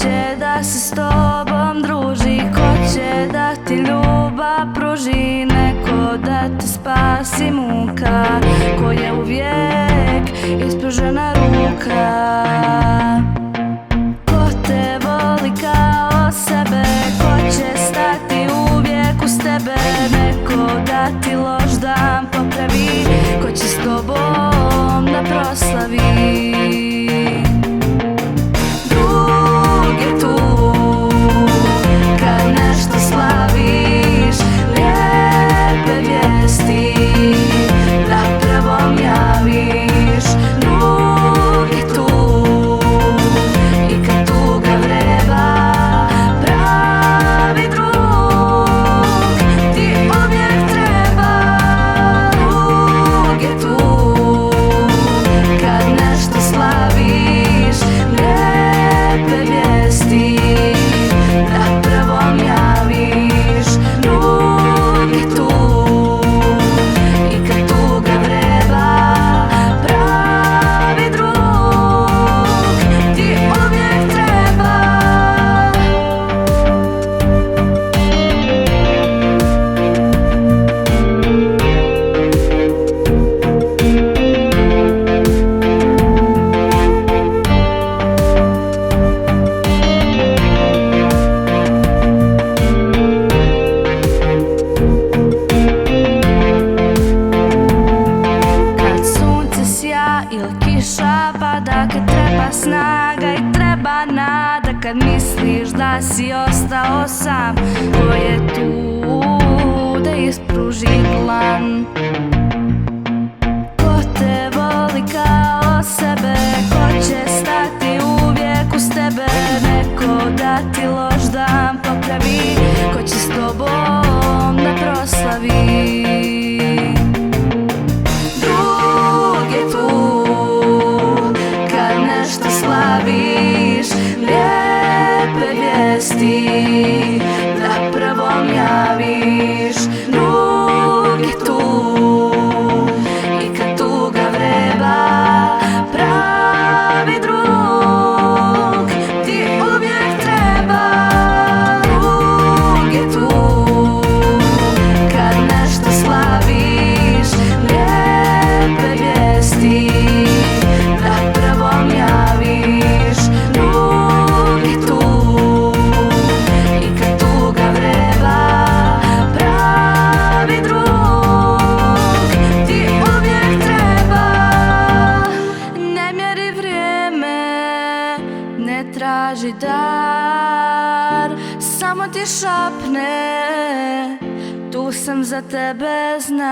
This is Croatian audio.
će da se s tobom druži, ko će da ti ljubav pruži, neko da te spasi muka, ko je uvijek ispružena ruka. Ko te voli kao sebe, ko će stati uvijek uz tebe, neko da ti loš dan popravi, ko će s tobom da proslavi. Drug je tu kad nešto slaviš, lijepe vijesti da prvom javiš. Drug je tu i kad tuga vreba, pravi drug ti uvijek treba. Drug je tu kad nešto slaviš, lijepe vijesti da prvom javiš. Drug je tu i kad tuga vreba, pravi drug ti uvijek treba. Kad sunce sja ili kiša pada, kad treba snaga i treba nada, kad misliš da si ostao sam, ko je tu da ispruži dlan? Ko te voli kao sebe, ko će stati uvijek uz tebe, neko da ti loš dan popravi, ko će s tobom da proslavi. Drug je tu kad nešto slaviš, lijepe vijesti da prvom javiš. Drug je tu i kad tuga vreba, pravi drug ti uvijek treba. Drug je tu kad nešto slaviš, lijepe vijesti da prvom javiš. Drug je tu i kad tuga vreba, pravi drug ti uvijek treba. Ne mjeri vrijeme, ne traži dar, samo ti šapne, tu sam za tebe, znam.